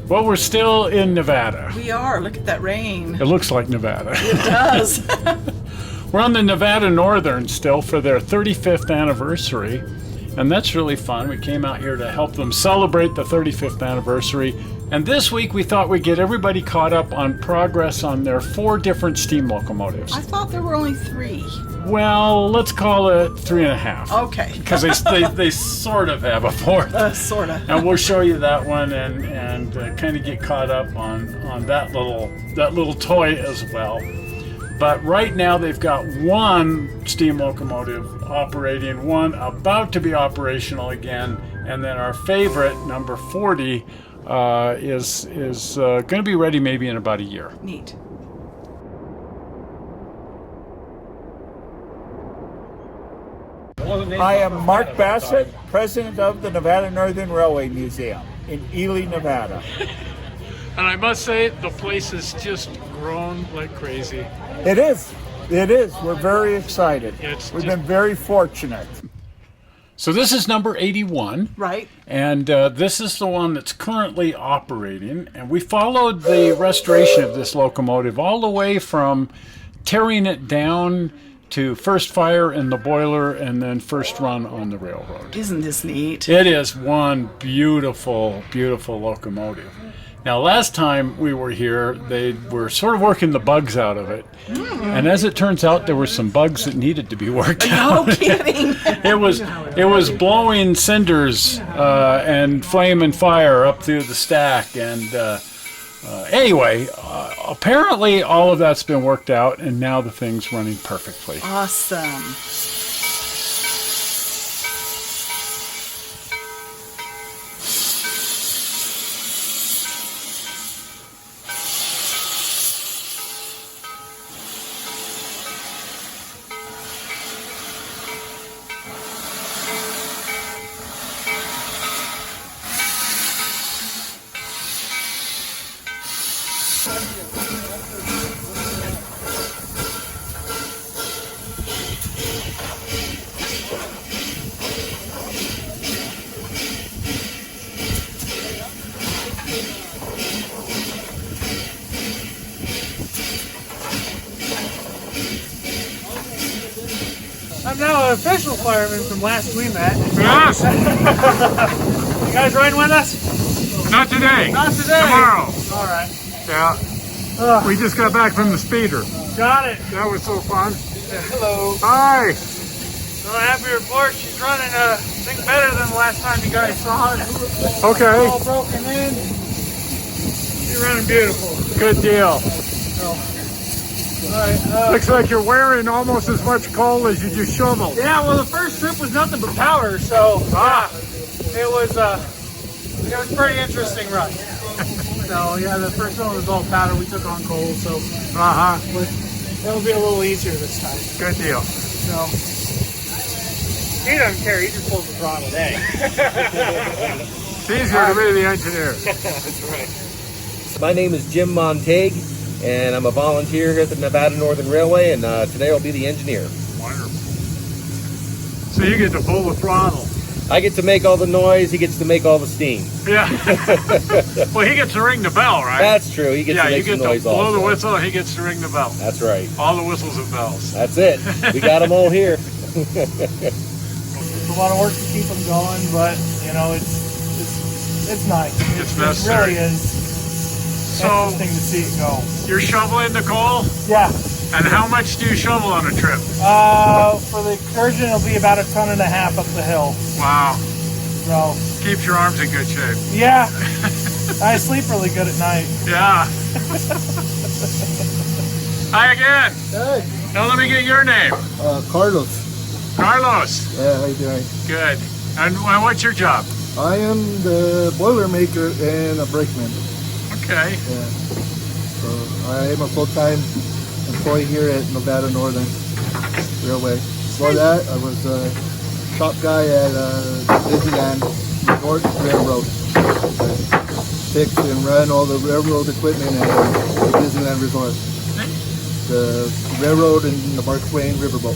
Well, we're still in Nevada. We are. Look at that rain. It looks like Nevada. It does. We're on the Nevada Northern still for their 35th anniversary, and that's really fun. We came out here to help them celebrate the 35th anniversary, and this week we thought we'd get everybody caught up on progress on their 4 different steam locomotives. I thought there were only 3. Well, let's call it 3.5. Okay. Because they sort of have a 4th. Sort of. And we'll show you that one and kind of get caught up on that little toy as well. But right now they've got 1 steam locomotive operating, 1 about to be operational again, and then our favorite, number 40, is going to be ready maybe in about a year. Neat. I am Mark Bassett, president of the Nevada Northern Railway Museum in Ely, Nevada. And I must say, the place has just grown like crazy. It is. It is. We're very excited. We've been very fortunate. So this is number 81. Right. And this is the one that's currently operating. And we followed the restoration of this locomotive all the way from tearing it down to first fire in the boiler and then first run on the railroad. Isn't this neat? It is one beautiful, beautiful locomotive. Now, last time we were here, they were sort of working the bugs out of it. And as it turns out, there were some bugs that needed to be worked out. No kidding. It was blowing cinders and flame and fire up through the stack. And anyway, apparently all of that's been worked out, and now the thing's running perfectly. Awesome. I'm now an official fireman from last we met. Yes! You guys riding with us? Not today. Not today. Tomorrow. All right. Yeah. We just got back from the speeder. Got it. That was so fun. Hello. Hi. So happy to report she's running I think better than the last time you guys saw it. Okay. All broken in. She's running beautiful. Good deal. All right. Looks like you're wearing almost as much coal as you just shoveled. Yeah, well the first trip was nothing but powder, so it was a pretty interesting run. So yeah, the first one was all powder. We took on coal, so it'll be a little easier this time. Good deal. So he doesn't care. He just pulls the throttle. Hey. It's easier to be the engineer. That's right. My name is Jim Montague, and I'm a volunteer here at the Nevada Northern Railway, and today I'll be the engineer. Wonderful. So you get to pull the throttle. I get to make all the noise, he gets to make all the steam. Yeah. Well, he gets to ring the bell, right? That's true, he gets to make some noise also. Yeah, you get to blow the whistle, he gets to ring the bell. That's right. All the whistles and bells. That's it. We got them all here. It's a lot of work to keep them going, but you know it's nice. It's It necessary. really is So interesting to see it go. you're shoveling the coal? Yeah. And how much do you shovel on a trip? For the excursion, it'll be about 1.5 tons up the hill. Wow. So Keeps your arms in good shape. yeah, I sleep really good at night. Yeah. Hi again. Hey, Now let me get your name. Carlos. Carlos. Yeah, how you doing? Good. And what's your job? I am the boilermaker and a brakeman. Okay. Yeah. So I am a full-time employee here at Nevada Northern Railway. Before that, I was a shop guy at Disneyland North Railroad. Fix and run all the railroad equipment at the Disneyland Resort. The railroad and the Mark Twain Riverboat.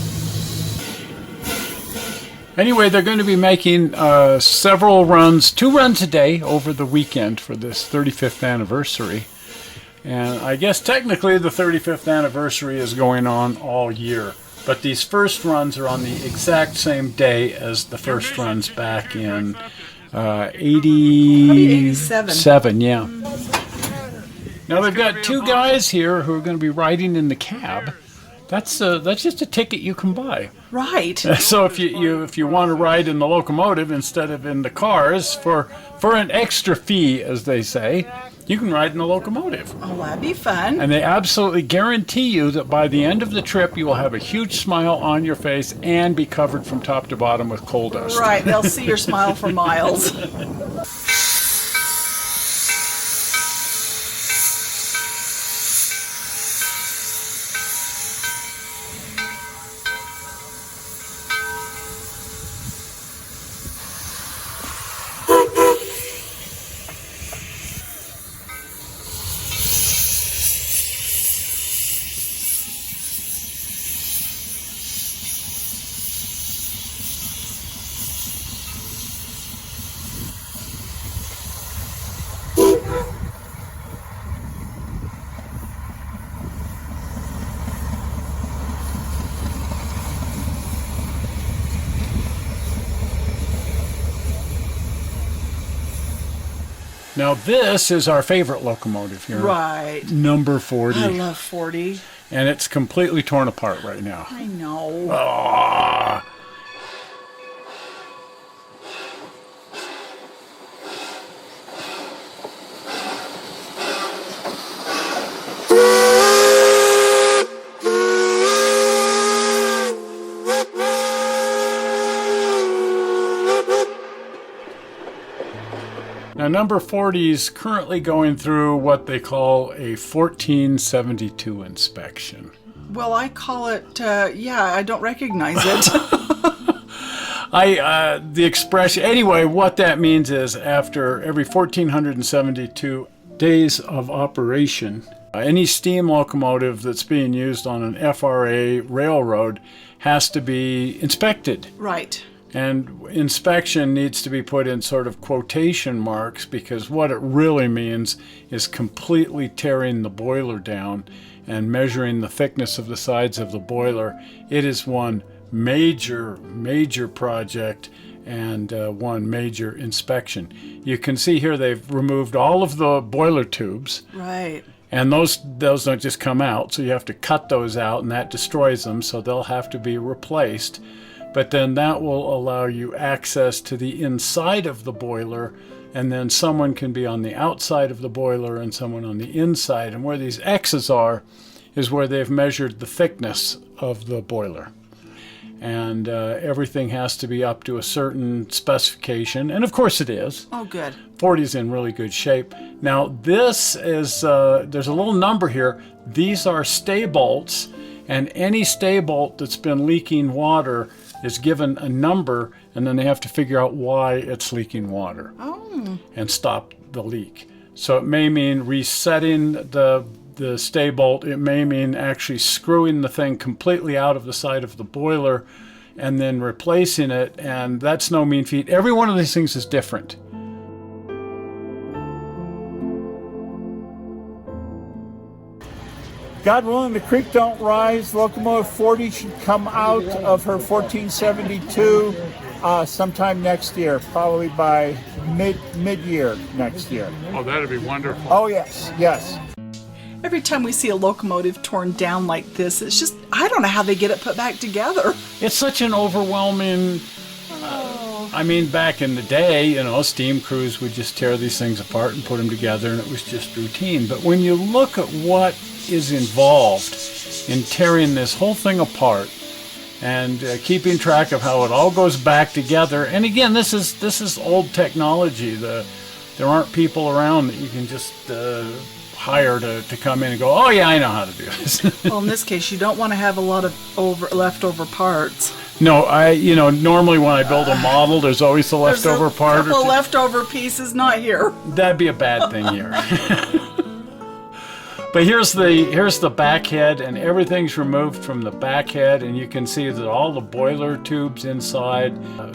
Anyway, they're going to be making several runs, 2 runs a day over the weekend for this 35th anniversary. And I guess technically the 35th anniversary is going on all year. But these first runs are on the exact same day as the first runs back in 87, yeah. Now they've got 2 guys here who are going to be riding in the cab. That's just a ticket you can buy. Right. So if you want to ride in the locomotive instead of in the cars for an extra fee, as they say, you can ride in the locomotive. Oh, that'd be fun. And they absolutely guarantee you that by the end of the trip, you will have a huge smile on your face and be covered from top to bottom with coal dust. Right, they'll see your smile for miles. Now this is our favorite locomotive here. Right. Number 40. I love 40. And it's completely torn apart right now. I know. Ah. Now, number 40 is currently going through what they call a 1472 inspection. Well, I call it, I don't recognize it. The expression, anyway, what that means is after every 1472 days of operation, any steam locomotive that's being used on an FRA railroad has to be inspected. Right. And inspection needs to be put in sort of quotation marks because what it really means is completely tearing the boiler down and measuring the thickness of the sides of the boiler. It is one major project and one major inspection. You can see here they've removed all of the boiler tubes. Right. And those don't just come out, so you have to cut those out, and that destroys them, so they'll have to be replaced. But then that will allow you access to the inside of the boiler, and then someone can be on the outside of the boiler and someone on the inside. And where these X's are is where they've measured the thickness of the boiler. And everything has to be up to a certain specification, and of course it is. Oh, good. 40 is in really good shape. Now this is, there's a little number here. These are stay bolts, and any stay bolt that's been leaking water is given a number, and then they have to figure out why it's leaking water and stop the leak. So it may mean resetting the stay bolt. It may mean actually screwing the thing completely out of the side of the boiler and then replacing it, and that's no mean feat. Every one of these things is different. God willing, the creek don't rise. Locomotive 40 should come out of her 1472 sometime next year, probably by mid-year next year. Oh, that'd be wonderful. Oh, yes, yes. Every time we see a locomotive torn down like this, it's just, I don't know how they get it put back together. It's such an overwhelming... I mean, back in the day, steam crews would just tear these things apart and put them together, and it was just routine. But when you look at what is involved in tearing this whole thing apart and keeping track of how it all goes back together, and again, this is old technology. There aren't people around that you can just hire to come in and go, oh yeah, I know how to do this. Well, in this case, you don't want to have a lot of leftover parts. No, normally when I build a model, there's always the leftover part. There's a couple leftover pieces, not here. That'd be a bad thing here. But here's the back head, and everything's removed from the back head, and you can see that all the boiler tubes inside,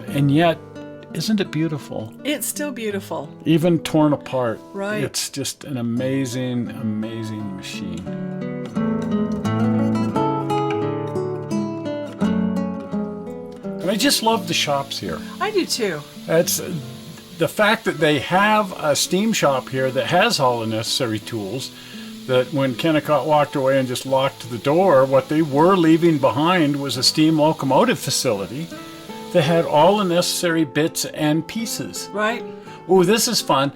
and yet, isn't it beautiful? It's still beautiful. Even torn apart. Right. It's just an amazing, amazing machine. And I just love the shops here. I do too. It's the fact that they have a steam shop here that has all the necessary tools, that when Kennecott walked away and just locked the door, what they were leaving behind was a steam locomotive facility that had all the necessary bits and pieces. Right. Ooh, this is fun.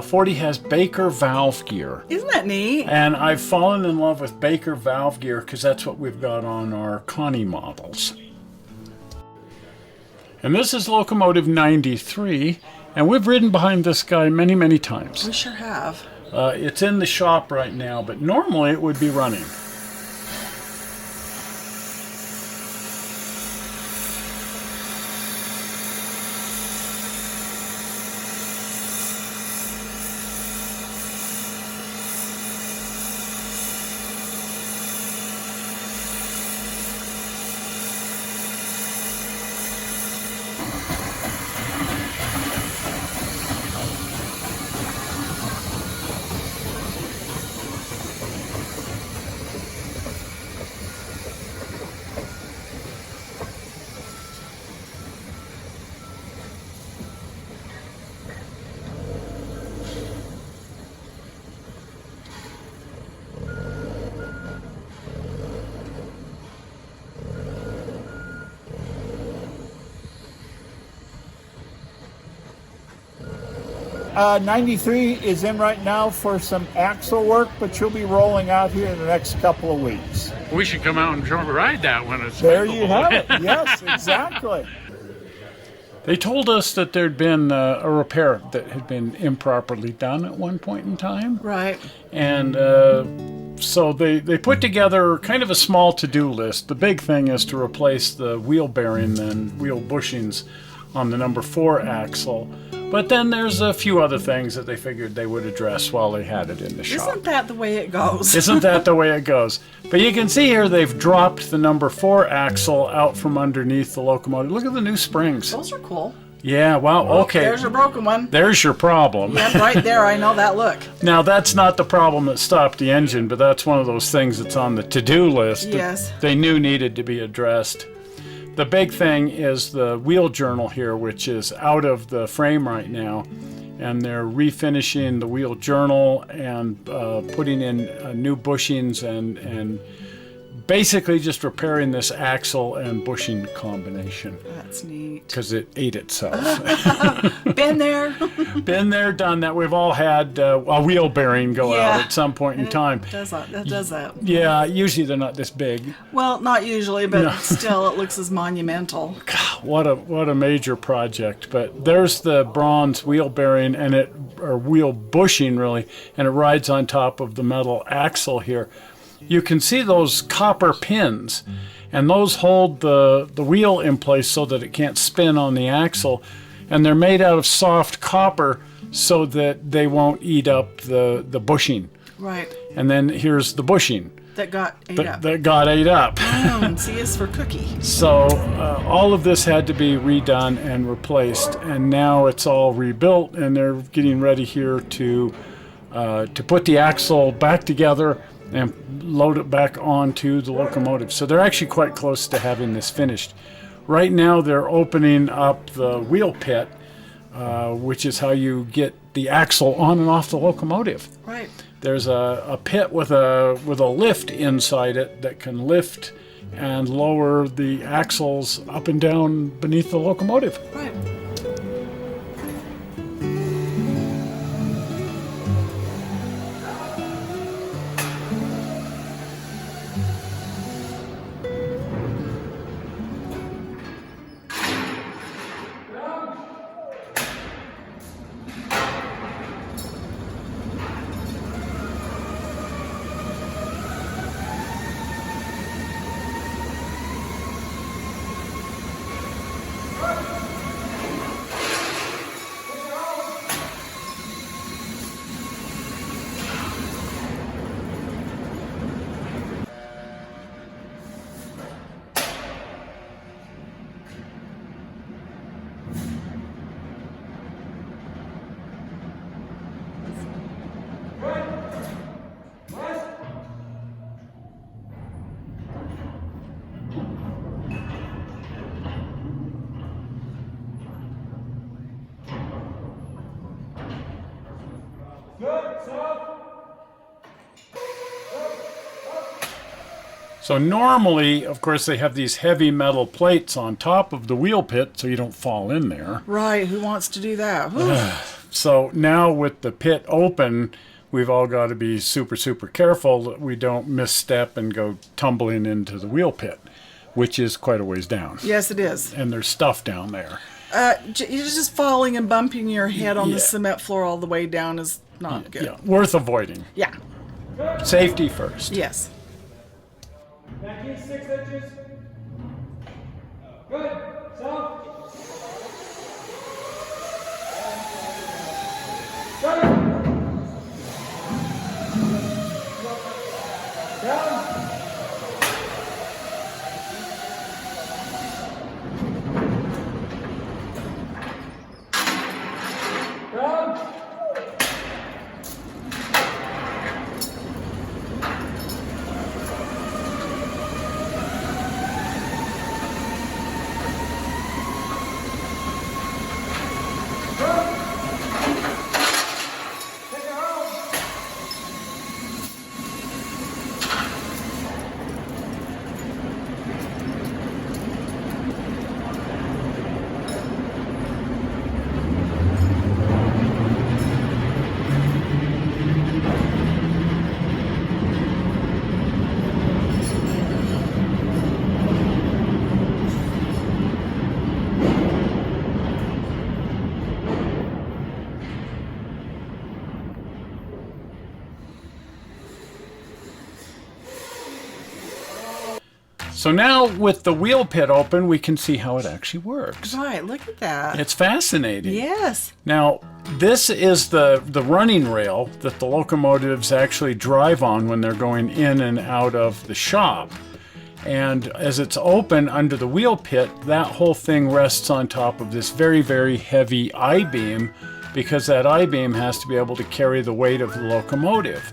40 has Baker valve gear. Isn't that neat? And I've fallen in love with Baker valve gear because that's what we've got on our Connie models. And this is Locomotive 93, and we've ridden behind this guy many, many times. We sure have. It's in the shop right now, but normally it would be running. Uh, 93 is in right now for some axle work, but you'll be rolling out here in the next couple of weeks. We should come out and ride that when it's There you have it. Yes, exactly. They told us that there'd been a repair that had been improperly done at one point in time. Right. And so they put together kind of a small to-do list. The big thing is to replace the wheel bearing and wheel bushings on the number 4 axle. But then there's a few other things that they figured they would address while they had it in the shop. Isn't that the way it goes? Isn't that the way it goes? But you can see here they've dropped the number 4 axle out from underneath the locomotive. Look at the new springs. Those are cool. Yeah, wow, okay. There's your broken one. There's your problem. Yeah, right there. I know that look. Now, that's not the problem that stopped the engine, but that's one of those things that's on the to-do list Yes. that they knew needed to be addressed. The big thing is the wheel journal here, which is out of the frame right now, and they're refinishing the wheel journal and putting in new bushings and basically just repairing this axle and bushing combination. That's neat. Because it ate itself. Been there. Been there, done that. We've all had a wheel bearing go out Yeah. at some point in time. That does that. Yeah, usually they're not this big. Well, not usually, but No. still, it looks as monumental. What a major project. But there's the bronze wheel bearing or wheel bushing really, and it rides on top of the metal axle here. You can see those copper pins, and those hold the wheel in place so that it can't spin on the axle. And they're made out of soft copper so that they won't eat up the bushing. Right. And then here's the bushing That got ate up. that got ate up. C is for cookie. So all of this had to be redone and replaced, and now it's all rebuilt, and they're getting ready here to put the axle back together and load it back onto the locomotive. So they're actually quite close to having this finished. Right now they're opening up the wheel pit, which is how you get the axle on and off the locomotive. Right. There's a pit with a lift inside it that can lift and lower the axles up and down beneath the locomotive. Right. So normally, of course, they have these heavy metal plates on top of the wheel pit so you don't fall in there. Right, who wants to do that? So now with the pit open, we've all got to be super, super careful that we don't misstep and go tumbling into the wheel pit, which is quite a ways down. Yes, it is. And there's stuff down there. You're just falling and bumping your head on Yeah. the cement floor all the way down is not good. Yeah, worth avoiding. Yeah. Safety first. Yes. Back in 6 inches. Good. Soft. Good. Down. Down. So now with the wheel pit open, we can see how it actually works. Right, look at that. It's fascinating. Yes. Now, this is the running rail that the locomotives actually drive on when they're going in and out of the shop. And as it's open under the wheel pit, that whole thing rests on top of this very, very heavy I-beam, because that I-beam has to be able to carry the weight of the locomotive.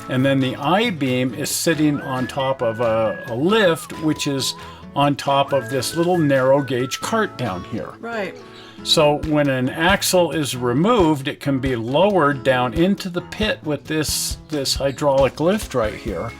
And then the I-beam is sitting on top of a lift, which is on top of this little narrow gauge cart down here. Right. So when an axle is removed, it can be lowered down into the pit with this hydraulic lift right here.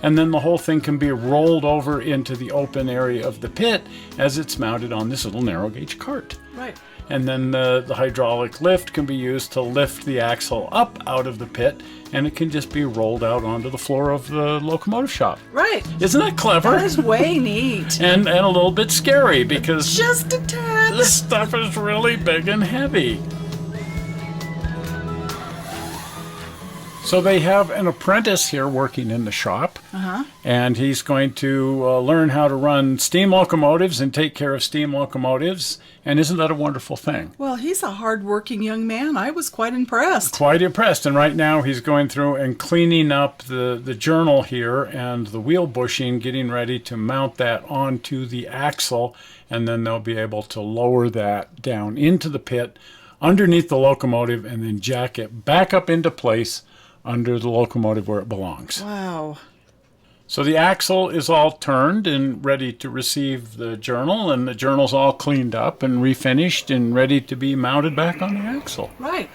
And then the whole thing can be rolled over into the open area of the pit as it's mounted on this little narrow gauge cart. Right. And then the hydraulic lift can be used to lift the axle up out of the pit, and it can just be rolled out onto the floor of the locomotive shop. Right. Isn't that clever? That is way neat. And a little bit scary, because Just a tad. this stuff is really big and heavy. So they have an apprentice here working in the shop, and he's going to learn how to run steam locomotives and take care of steam locomotives. And isn't that a wonderful thing? Well, he's a hard-working young man. I was quite impressed. Quite impressed. And right now he's going through and cleaning up the journal here and the wheel bushing, getting ready to mount that onto the axle, and then they'll be able to lower that down into the pit underneath the locomotive and then jack it back up into place under the locomotive where it belongs. Wow. So the axle is all turned and ready to receive the journal, and the journal's all cleaned up and refinished and ready to be mounted back on the axle. Right.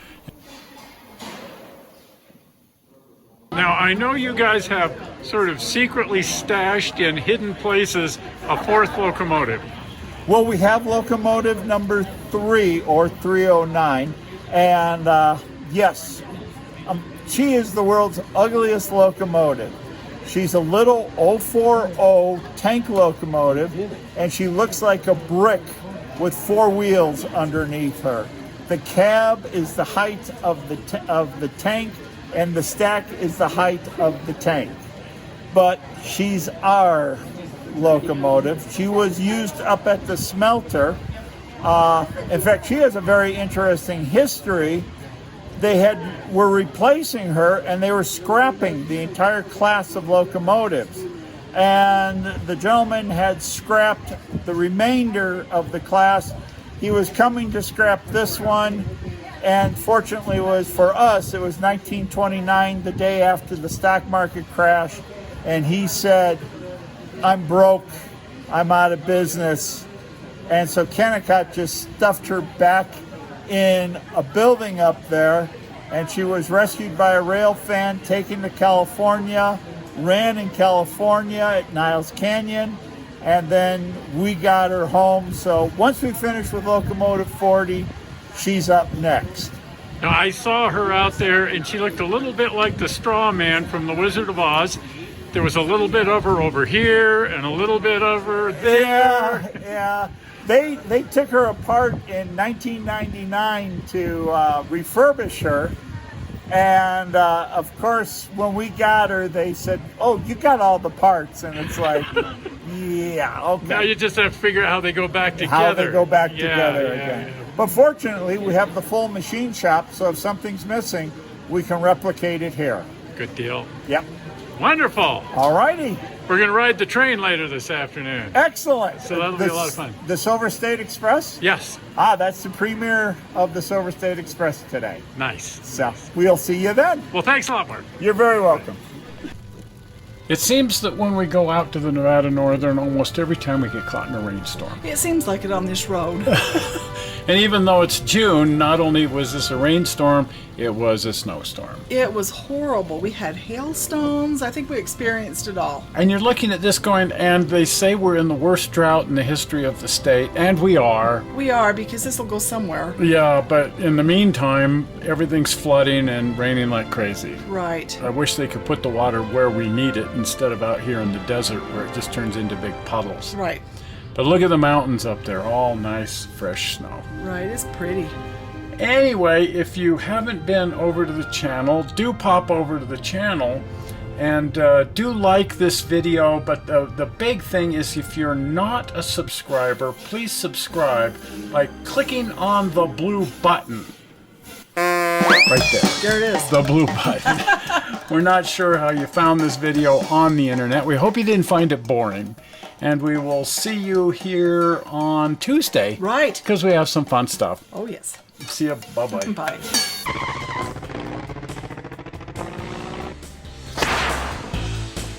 Now, I know you guys have sort of secretly stashed in hidden places a fourth locomotive. Well, we have locomotive number 3, or 309, and yes, she is the world's ugliest locomotive. She's a little 040 tank locomotive, and she looks like a brick with 4 wheels underneath her. The cab is the height of the tank, and the stack is the height of the tank. But she's our locomotive. She was used up at the smelter. In fact, she has a very interesting history. They were replacing her, and they were scrapping the entire class of locomotives. And the gentleman had scrapped the remainder of the class. He was coming to scrap this one, and fortunately for us, it was 1929, the day after the stock market crash, and he said, "I'm broke, I'm out of business." And so Kennecott just stuffed her back in a building up there, and she was rescued by a rail fan, taken to California, ran in California at Niles Canyon, and then we got her home. So once we finish with Locomotive 40, she's up next. Now, I saw her out there, and she looked a little bit like the straw man from The Wizard of Oz. There was a little bit of her over here and a little bit of her there. Yeah. They took her apart in 1999 to refurbish her. And of course, when we got her, they said, "Oh, you got all the parts," and it's like, yeah, okay. Now you just have to figure out how they go back together. How they go back Yeah, together yeah, again. yeah. But fortunately, we have the full machine shop, so if something's missing, we can replicate it here. Good deal. Yep. Wonderful. All righty. We're going to ride the train later this afternoon. Excellent. So that'll be a lot of fun. The Silver State Express? Yes. That's the premiere of the Silver State Express today. Nice. So we'll see you then. Well, thanks a lot, Mark. You're very welcome. It seems that when we go out to the Nevada Northern, almost every time we get caught in a rainstorm. It seems like it on this road. And even though it's June, not only was this a rainstorm, it was a snowstorm. It was horrible. We had hailstones. I think we experienced it all. And you're looking at this going, and they say we're in the worst drought in the history of the state, and we are. We are, because this will go somewhere. Yeah, but in the meantime, everything's flooding and raining like crazy. Right. I wish they could put the water where we need it instead of out here in the desert where it just turns into big puddles. Right. But look at the mountains up there, all nice, fresh snow. Right. It's pretty. Anyway, if you haven't been over to the channel, do pop over to the channel and do like this video. But the big thing is, if you're not a subscriber, please subscribe by clicking on the blue button. Right there. There it is. The blue button. We're not sure how you found this video on the internet. We hope you didn't find it boring. And we will see you here on Tuesday. Right. Because we have some fun stuff. Oh, yes. See you. Bye-bye. Bye.